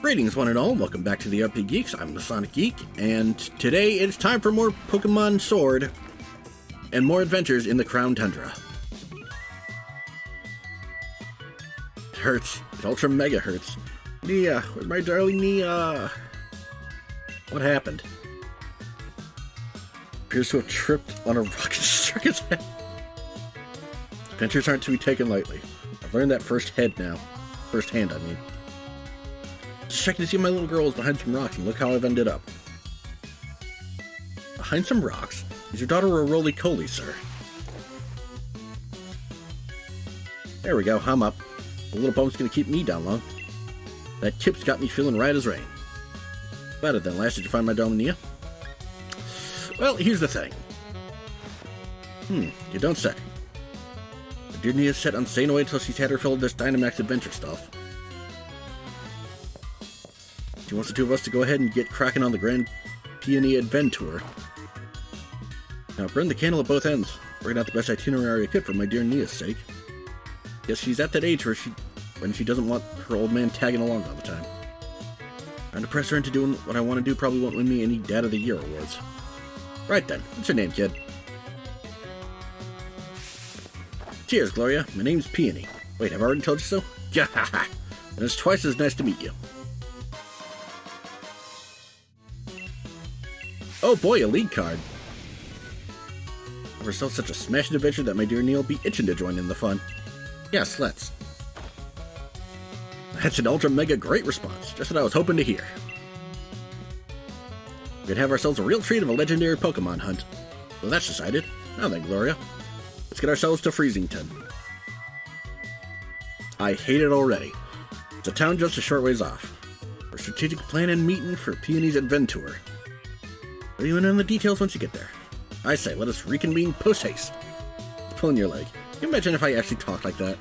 Greetings, one and all. Welcome back to the RP Geeks. I'm the Sonic Geek, and today it's time for more Pokemon Sword and more adventures in the Crown Tundra. It hurts. It ultra mega hurts. Nia, where's my darling Nia? What happened? Appears to have tripped on a rock and struck his head. Adventures aren't to be taken lightly. I've learned that firsthand, I mean. Just checking to see if my little girl is behind some rocks, and look how I've ended up. Behind some rocks? Is your daughter a roly-coly, sir? There we go, I'm up. The little bump's gonna keep me down long. That kip's got me feeling right as rain. Better then, lass, did you find my darling Nia? Well, here's the thing. You don't say. The dear Nia's set on staying away until she's had her fill of this Dynamax adventure stuff. She wants the two of us to go ahead and get cracking on the Grand Peony Adventure. Now, burn the candle at both ends. Working out the best itinerary I could for my dear Nia's sake. Yes, she's at that age when she doesn't want her old man tagging along all the time. Trying to press her into doing what I want to do probably won't win me any Dad of the Year awards. Right then, what's your name, kid? Cheers, Gloria. My name's Peony. Wait, have I already told you so? Yeah, and it's twice as nice to meet you. Oh boy, a lead card. Have ourselves such a smashing adventure that my dear Neil will be itching to join in the fun. Yes, let's. That's an ultra mega great response, just what I was hoping to hear. We could have ourselves a real treat of a legendary Pokemon hunt. Well, that's decided. Now then, Gloria. Let's get ourselves to Freezington. I hate it already. It's a town just a short ways off. For strategic plan and meeting for Peony's Adventure. Fill you in on the details once you get there. I say, let us reconvene post-haste. Pulling your leg. Can you imagine if I actually talked like that?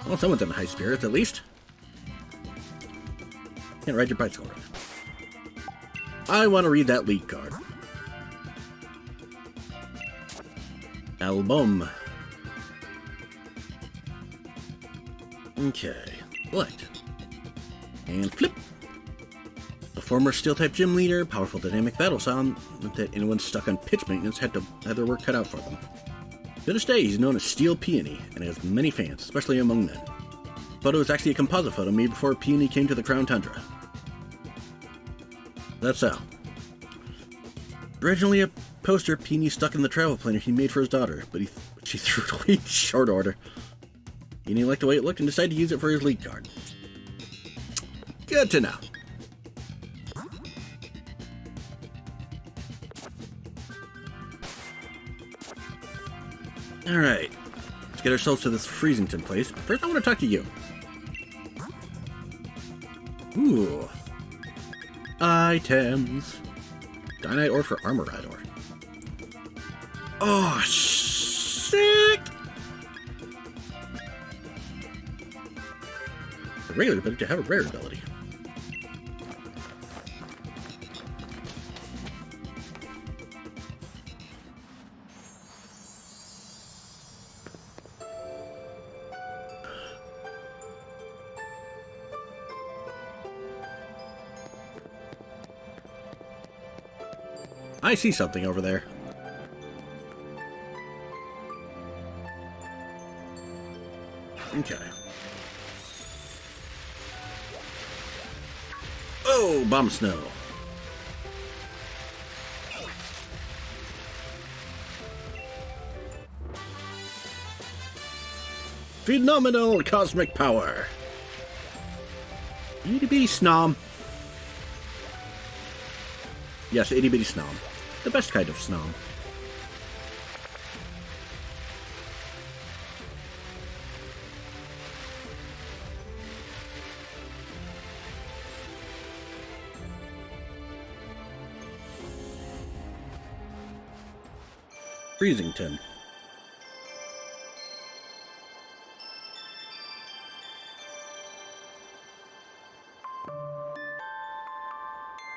Well, someone's in high spirits, at least. Can't ride your bicycle right. I want to read that lead card. Album. Okay. Select. And flip. The former Steel-type gym leader, powerful dynamic battle sound, meant that anyone stuck on pitch maintenance had their work cut out for them. To this day, he's known as Steel Peony, and has many fans, especially among men. The photo is actually a composite photo made before Peony came to the Crown Tundra. That's how. Originally a poster Peony stuck in the travel planner he made for his daughter, but she threw it away in short order. Peony liked the way it looked and decided to use it for his lead card. Good to know. Alright, let's get ourselves to this Freezington place. First, I want to talk to you. Ooh. Items. Dynite ore for Armorite ore. Oh, sick! A regular ability to have a rare ability. I see something over there. Okay. Oh, bomb snow. Phenomenal cosmic power. Itty bitty snom. Yes, itty bitty snom. The best kind of snom. Freezington.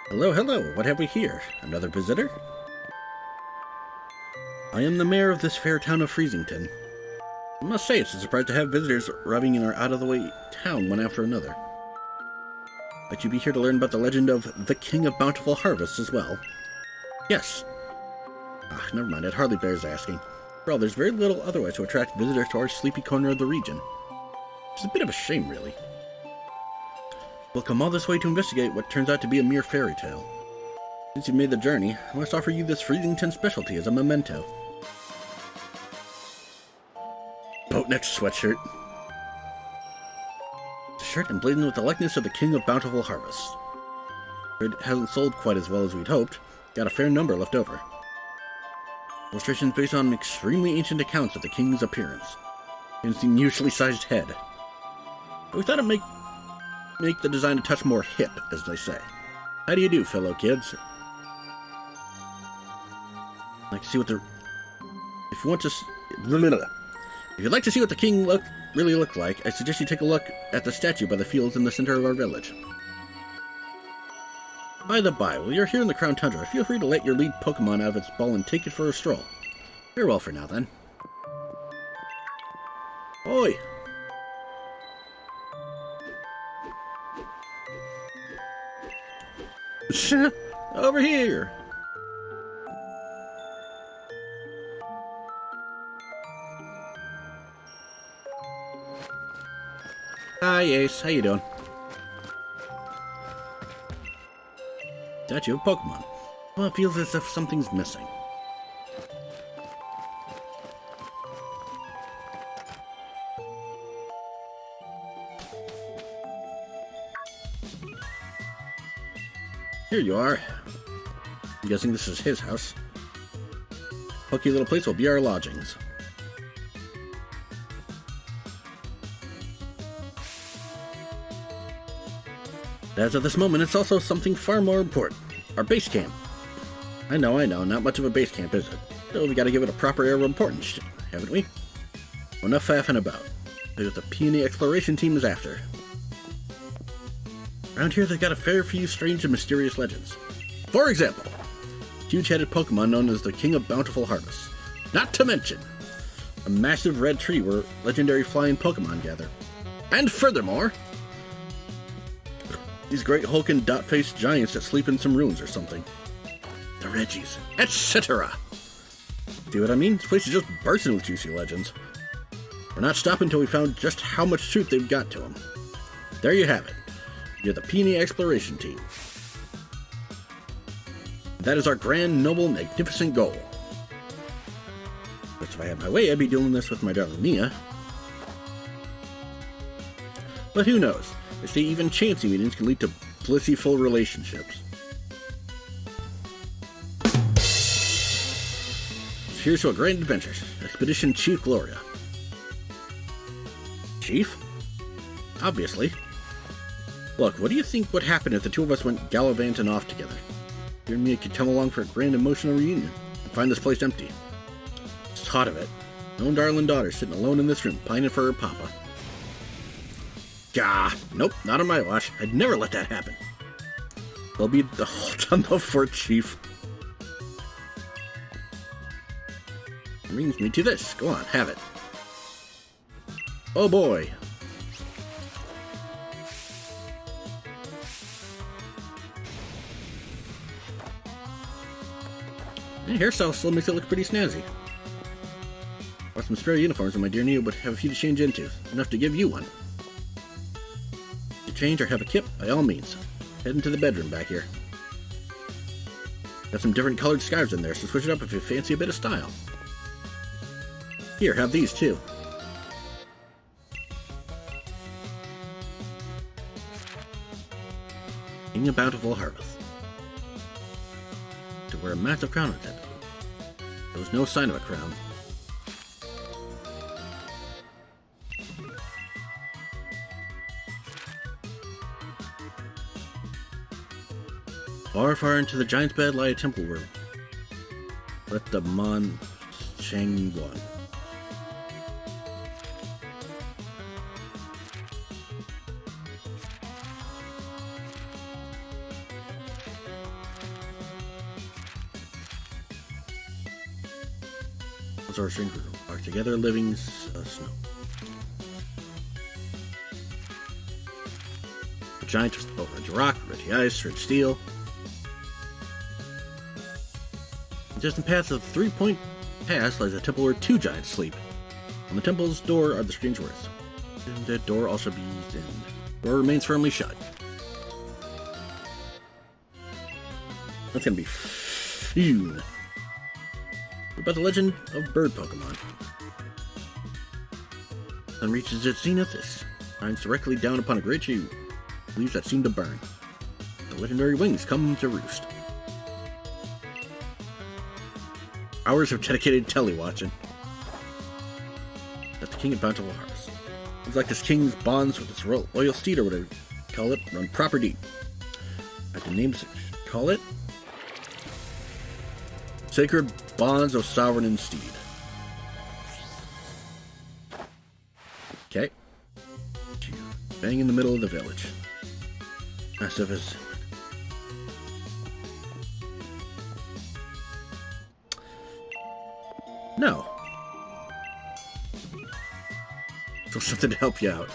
Hello, hello. What have we here? Another visitor? I am the mayor of this fair town of Freezington. I must say, it's a surprise to have visitors arriving in our out-of-the-way town one after another. Bet you'd be here to learn about the legend of the King of Bountiful Harvests as well. Yes. Ah, never mind, it hardly bears asking. After all, there's very little otherwise to attract visitors to our sleepy corner of the region. It's a bit of a shame, really. We'll come all this way to investigate what turns out to be a mere fairy tale. Since you've made the journey, I must offer you this Freezington specialty as a memento. Boatneck sweatshirt. The shirt emblazoned with the likeness of the King of Bountiful Harvests. It hasn't sold quite as well as we'd hoped. Got a fair number left over. Illustrations based on extremely ancient accounts of the king's appearance. His unusually sized head. But we thought it'd make the design a touch more hip, as they say. How do you do, fellow kids? Like to see what the... If you want to... If you'd like to see what the king really looked like, I suggest you take a look at the statue by the fields in the center of our village. By the by, while you're here in the Crown Tundra, feel free to let your lead Pokemon out of its ball and take it for a stroll. Farewell for now, then. Oi! Over here! Hi, Ace. How you doing? Statue of Pokemon. Well, it feels as if something's missing. Here you are. I'm guessing this is his house. Pokey little place will be our lodgings. As of this moment, it's also something far more important. Our base camp. I know, not much of a base camp, is it? Still, we gotta give it a proper air of importance, haven't we? Well, enough faffing about. That's what the Peony Exploration Team is after. Around here, they've got a fair few strange and mysterious legends. For example, huge-headed Pokemon known as the King of Bountiful Harvests. Not to mention, a massive red tree where legendary flying Pokemon gather. And furthermore, these great hulking dot-faced giants that sleep in some ruins or something. The Reggies, etc. See what I mean? This place is just bursting with juicy legends. We're not stopping until we found just how much truth they've got to them. There you have it. You're the Peony Exploration Team. That is our grand, noble, magnificent goal. But if I had my way, I'd be doing this with my darling Nia. But who knows? They say even chancy meetings can lead to blissful relationships. Here's to a grand adventure. Expedition Chief Gloria. Chief? Obviously. Look, what do you think would happen if the two of us went gallivanting off together? You and me could come along for a grand emotional reunion and find this place empty. Just thought of it. My own darling daughter sitting alone in this room, pining for her papa. Gah! Nope, not on my watch. I'd never let that happen. There'll be the halt on the fort, Chief. Brings me to this. Go on, have it. Oh boy. The hairstyle still makes it look pretty snazzy. Bought some spare uniforms and my dear Neo would have a few to change into. Enough to give you one. To change or have a kip, by all means. Head into the bedroom back here. Got some different colored scarves in there, so switch it up if you fancy a bit of style. Here, have these too. King of Bountiful Harvest. To wear a massive crown on its head. There was no sign of a crown. Far, far into the giant's bed lie a temple where let the Mon Chang one. Our strings are together living snow. The giant is both Regirock, Regice, Registeel. Just in path of 3-point pass lies a temple where 2 giants sleep. On the temple's door are the strange words. And the door also be in. Door remains firmly shut. That's gonna be phew. What about the legend of bird Pokemon? Sun reaches its zenith, it shines directly down upon a great tree, leaves that seem to burn. The legendary wings come to roost. Hours of dedicated telewatching. That's the king of bountiful harvest. It's like this king's bonds with its loyal steed, or whatever you call it, run proper deep. I can name it, call it Sacred Bonds of Sovereign and Steed. Okay. Bang in the middle of the village. Massive as... No. So something to help you out.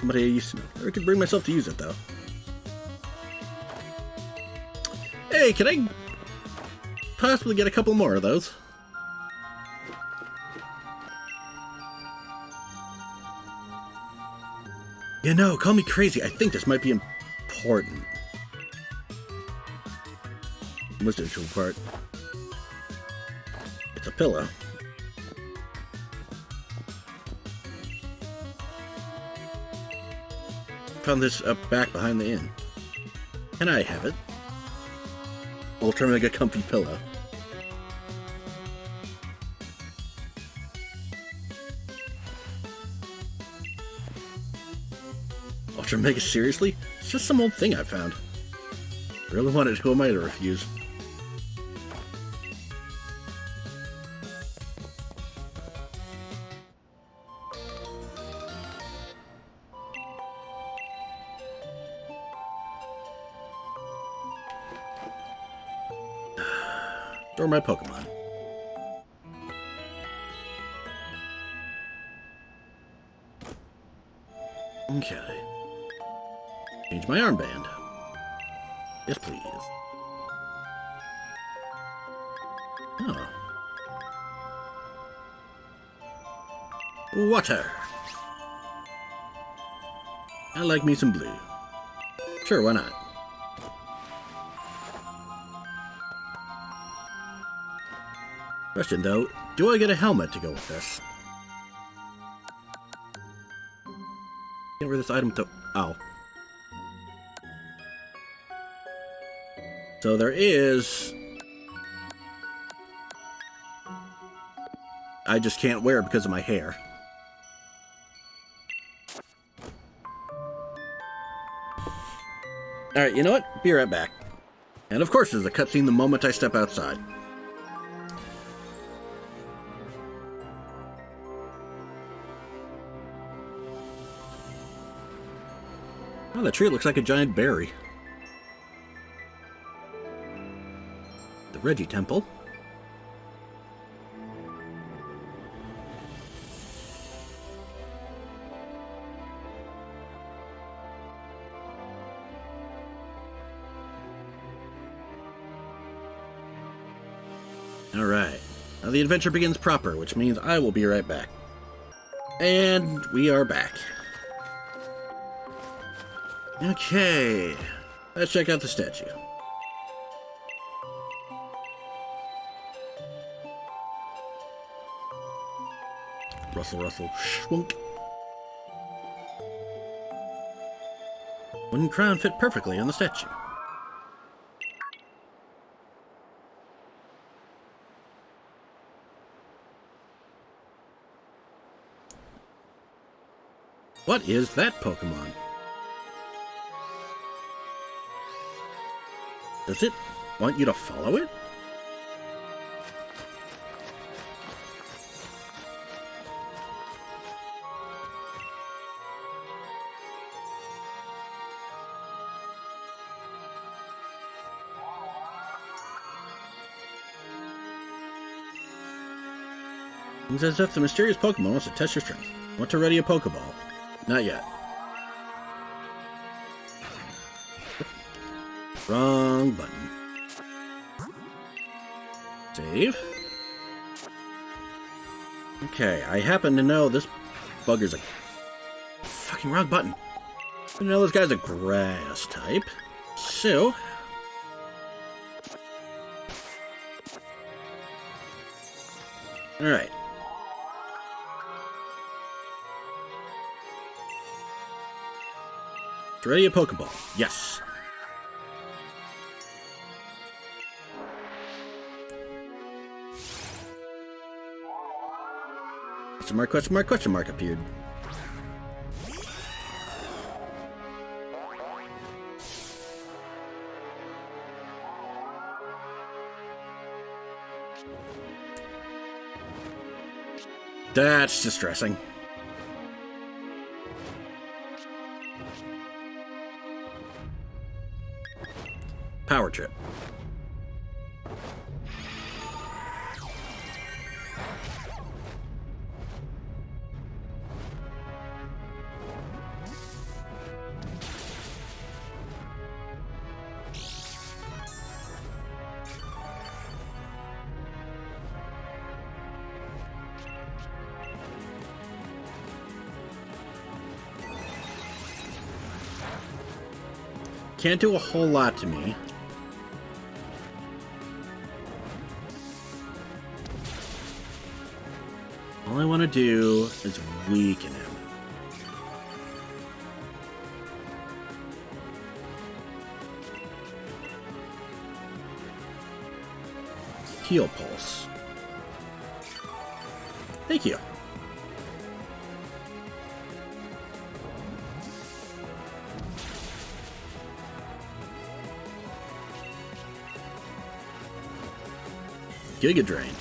Somebody I used to know. I could bring myself to use it, though. Hey, can I possibly get a couple more of those? You know, call me crazy. I think this might be important. What's the actual part? It's a pillow. Found this up back behind the inn. Can I have it? Ultra Mega Comfy Pillow. Ultra Mega, seriously? It's just some old thing I found. Really wanted, who am I to refuse? Store my Pokemon. Okay. Change my armband. Yes, please. Oh. Water. I like me some blue. Sure, why not? Question though, do I get a helmet to go with this? Can't wear this item to... Ow. So there is... I just can't wear it because of my hair. Alright, you know what? Be right back. And of course there's a cutscene the moment I step outside. Oh, that tree looks like a giant berry. The Reggie Temple. Alright. Now the adventure begins proper, which means I will be right back. And we are back. Okay, let's check out the statue. Rustle, rustle, schwunk. Wooden crown fit perfectly on the statue. What is that Pokemon? Does it want you to follow it? It's as if the mysterious Pokemon wants to test your strength. Want to ready a Pokeball? Not yet. Wrong button. Save. Okay, I happen to know this bugger's a fucking wrong button. I know this guy's a grass type. So... Alright. Ready a Pokeball. Yes. Question mark appeared. That's distressing. Power trip. Can't do a whole lot to me. All I want to do is weaken him. Heal Pulse. Thank you. Giga Drain.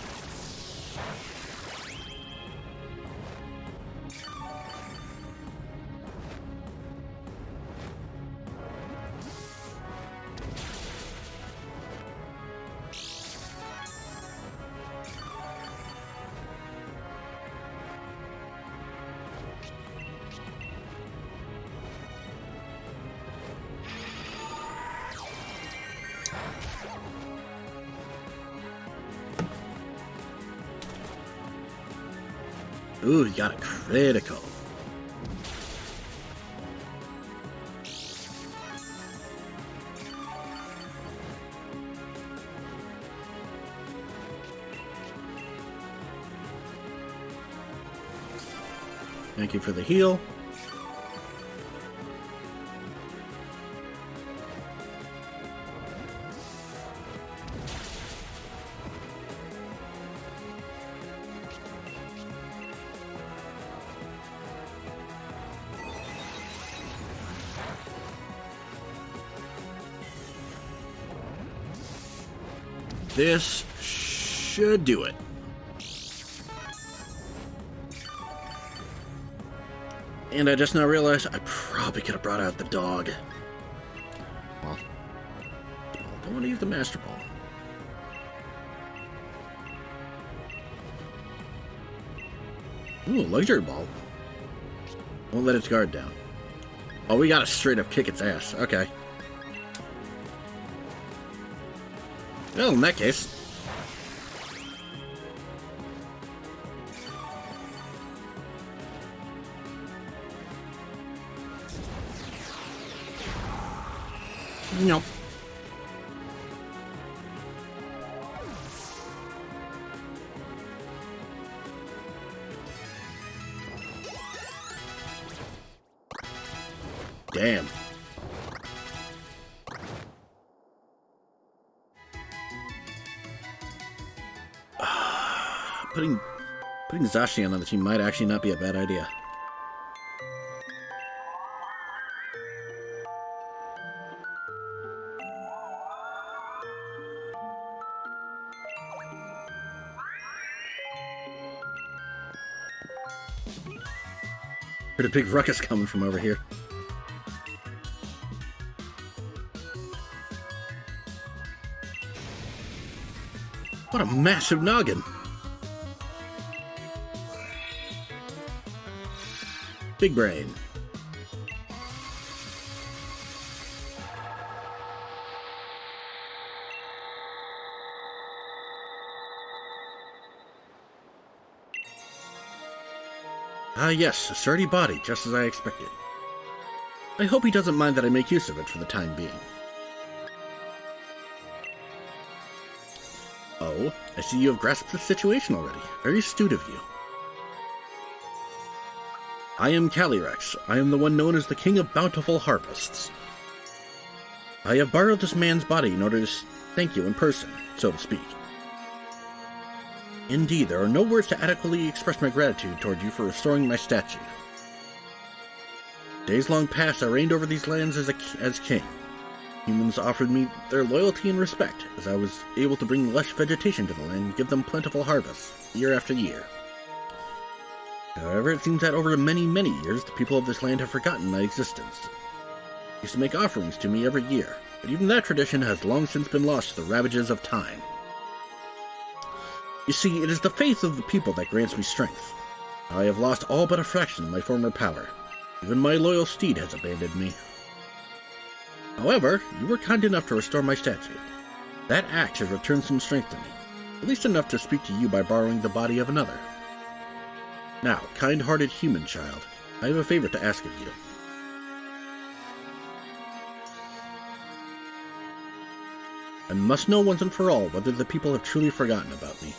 Ooh, you got a critical. Thank you for the heal. This should do it. And I just now realized I probably could have brought out the dog. Well, I don't want to use the Master Ball. Ooh, Luxury Ball. Won't let its guard down. Oh, we gotta straight up kick its ass. Okay. Well, in that case. Nope. Damn. Putting Zacian on the team might actually not be a bad idea. Heard a big ruckus coming from over here. What a massive noggin! Big brain. Ah yes, a sturdy body, just as I expected. I hope he doesn't mind that I make use of it for the time being. Oh, I see you have grasped the situation already. Very astute of you. I am Calyrex. I am the one known as the King of Bountiful Harvests. I have borrowed this man's body in order to thank you in person, so to speak. Indeed, there are no words to adequately express my gratitude toward you for restoring my statue. Days long past, I reigned over these lands as king. Humans offered me their loyalty and respect, as I was able to bring lush vegetation to the land and give them plentiful harvests, year after year. However, it seems that over many, many years, the people of this land have forgotten my existence. They used to make offerings to me every year, but even that tradition has long since been lost to the ravages of time. You see, it is the faith of the people that grants me strength. I have lost all but a fraction of my former power. Even my loyal steed has abandoned me. However, you were kind enough to restore my statue. That act has returned some strength to me, at least enough to speak to you by borrowing the body of another. Now, kind-hearted human child, I have a favor to ask of you. I must know once and for all whether the people have truly forgotten about me.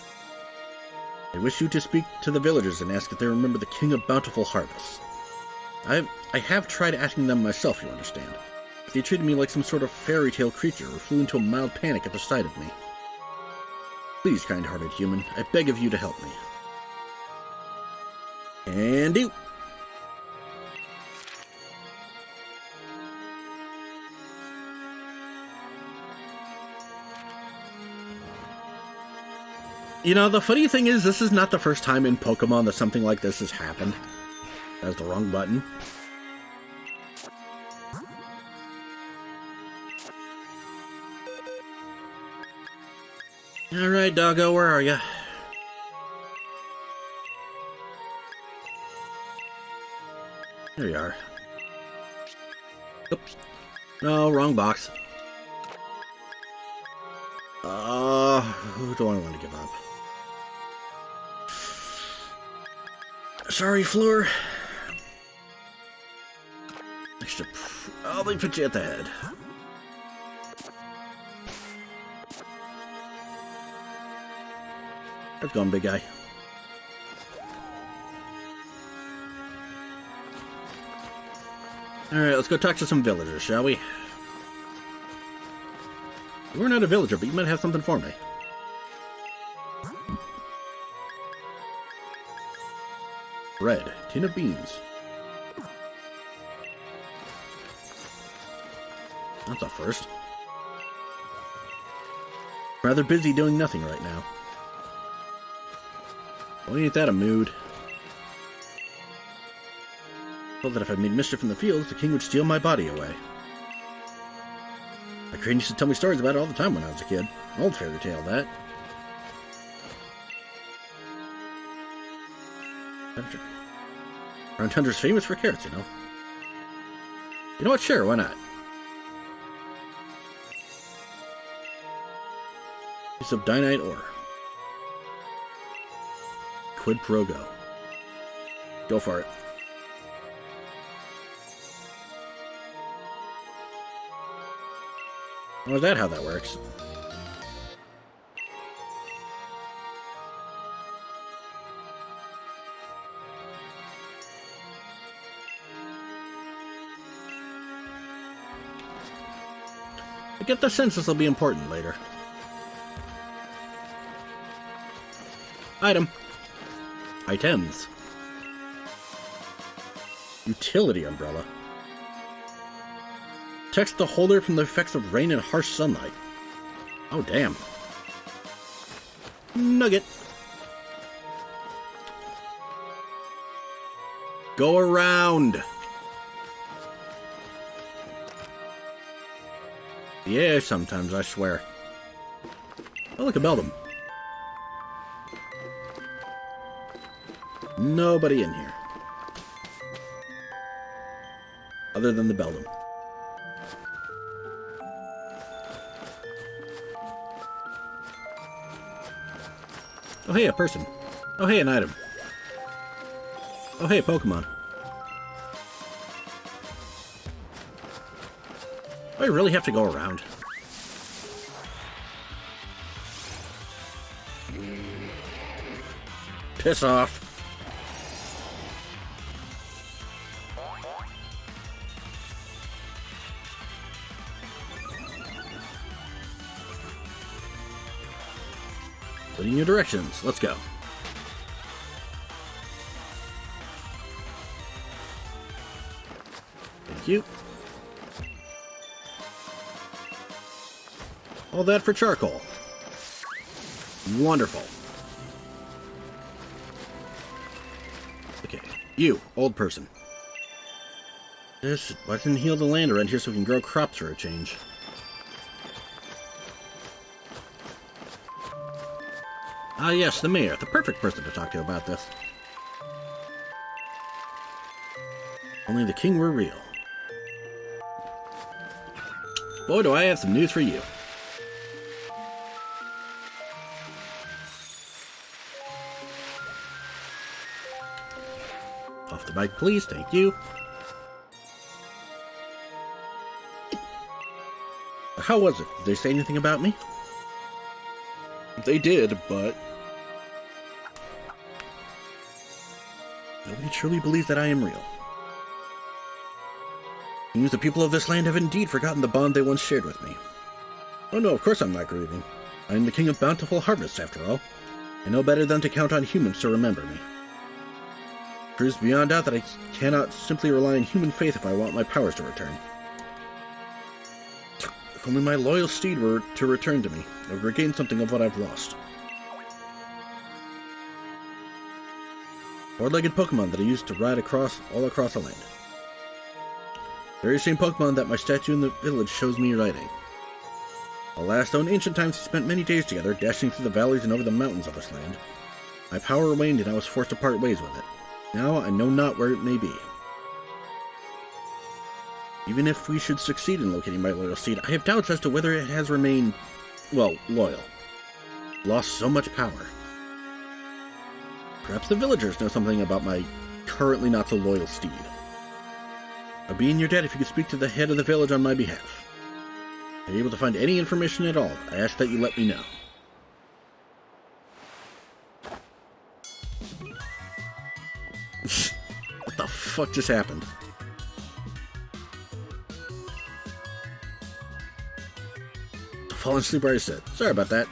I wish you to speak to the villagers and ask if they remember the King of Bountiful Harvests. I have tried asking them myself, you understand. But they treated me like some sort of fairy tale creature or flew into a mild panic at the sight of me. Please, kind-hearted human, I beg of you to help me. And you! You know, the funny thing is, this is not the first time in Pokemon that something like this has happened. That's the wrong button. Alright, doggo, where are ya? There you are. Oops. No, wrong box. Who do I want to give up? Sorry, Fleur. Let me put you at the head. Let's go, big guy. Alright, let's go talk to some villagers, shall we? We're not a villager, but you might have something for me. Bread, tin of beans. That's a first. Rather busy doing nothing right now. Well, ain't that a mood? Told that if I made mischief in the fields, the king would steal my body away. My crane used to tell me stories about it all the time when I was a kid. An old fairy tale, that. Around Tundra's famous for carrots, you know. You know what? Sure, why not? Piece of dynite ore. Quid pro go. Go for it. Oh, is that how that works? I get the sense this will be important later. Item. Items. Utility umbrella. Protects the holder from the effects of rain and harsh sunlight. Oh, damn. Nugget. Go around. Yeah, sometimes, I swear. Oh, look, a Beldum. Nobody in here. other than the Beldum. Oh hey, a person. Oh hey, an item. Oh hey, a Pokemon. Do I really have to go around? Piss off. Putting your directions. Let's go. Thank you. All that for charcoal. Wonderful. Okay, you, old person. Why didn't heal the land around here so we can grow crops for a change? Ah yes, the mayor, the perfect person to talk to about this. Only the king were real. Boy, do I have some news for you. Off the bike, please. Thank you. How was it? Did they say anything about me? They did, but nobody truly believes that I am real. It means the people of this land have indeed forgotten the bond they once shared with me. Oh no, of course I'm not grieving. I am the king of bountiful harvests, after all. I know better than to count on humans to remember me. It proves beyond doubt that I cannot simply rely on human faith if I want my powers to return. If only my loyal steed were to return to me, I would regain something of what I've lost. Four-legged Pokemon that I used to ride all across the land. Very same Pokemon that my statue in the village shows me riding. Alas, though in ancient times we spent many days together, dashing through the valleys and over the mountains of this land, my power waned and I was forced to part ways with it. Now I know not where it may be. Even if we should succeed in locating my loyal steed, I have doubts as to whether it has remained, well, loyal. Lost so much power. Perhaps the villagers know something about my currently not so loyal steed. I'd be in your debt if you could speak to the head of the village on my behalf. If you're able to find any information at all, I ask that you let me know. What the fuck just happened? Fallen asleep where I sit. Sorry about that.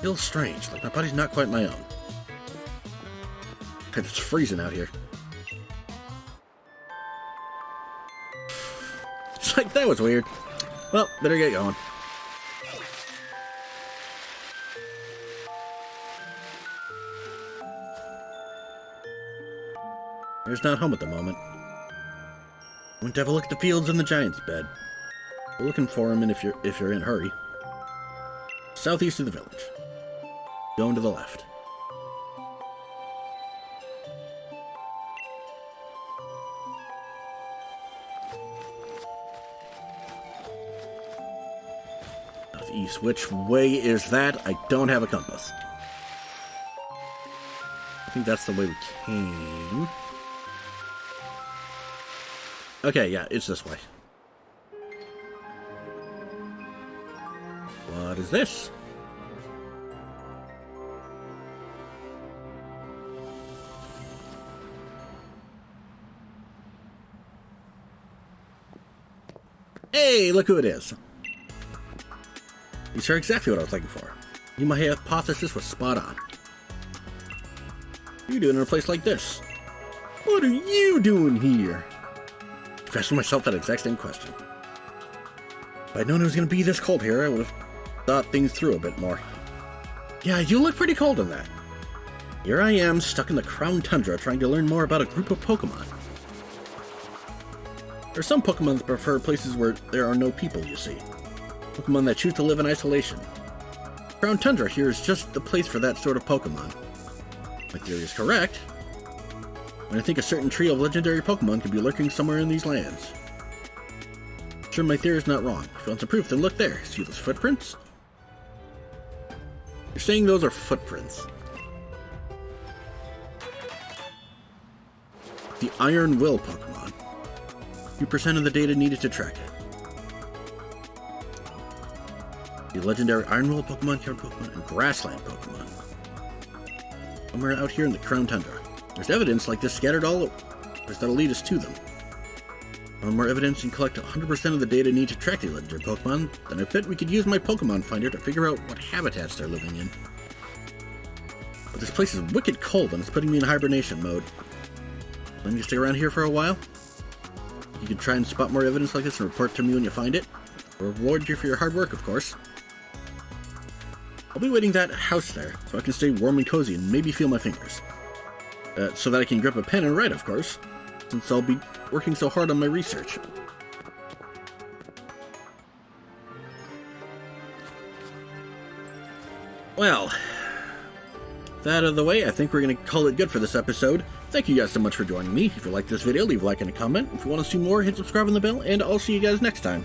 Feels strange, like my body's not quite my own. It's freezing out here. It's like, that was weird. Well, better get going. There's not home at the moment. Went to have a look at the fields and the giant's bed. We're looking for him, and if you're in a hurry. Southeast of the village. Going to the left. Southeast. Which way is that? I don't have a compass. I think that's the way we came. Okay, yeah, it's this way. What is this? Hey, look who it is. These are exactly what I was looking for. My hypothesis was spot on. What are you doing in a place like this? What are you doing here? I asked myself that exact same question. If I'd known it was going to be this cold here, I would have thought things through a bit more. Yeah, you look pretty cold in that. Here I am, stuck in the Crown Tundra, trying to learn more about a group of Pokemon. There are some Pokemon that prefer places where there are no people, you see. Pokemon that choose to live in isolation. Crown Tundra here is just the place for that sort of Pokemon. My theory is correct. And I think a certain trio of legendary Pokemon could be lurking somewhere in these lands. Sure, my theory is not wrong. If you want some proof, then look there. See those footprints? You're saying those are footprints. The Iron Will Pokemon. 2% of the data needed to track it. The legendary Iron Will Pokemon, Counter Pokemon, and Grassland Pokemon. Somewhere out here in the Crown Tundra. There's evidence like this scattered all over. That'll lead us to them. One more evidence and collect 100% of the data needed to track the legendary Pokemon, then I bet we could use my Pokemon Finder to figure out what habitats they're living in. But this place is wicked cold and it's putting me in hibernation mode. Let me just stick around here for a while. You can try and spot more evidence like this and report to me when you find it. I'll reward you for your hard work, of course. I'll be waiting that house there, so I can stay warm and cozy and maybe feel my fingers. So that I can grip a pen and write, of course, since I'll be working so hard on my research. Well, that out of the way, I think we're going to call it good for this episode. Thank you guys so much for joining me. If you like this video, leave a like and a comment. If you want to see more, hit subscribe on the bell, and I'll see you guys next time.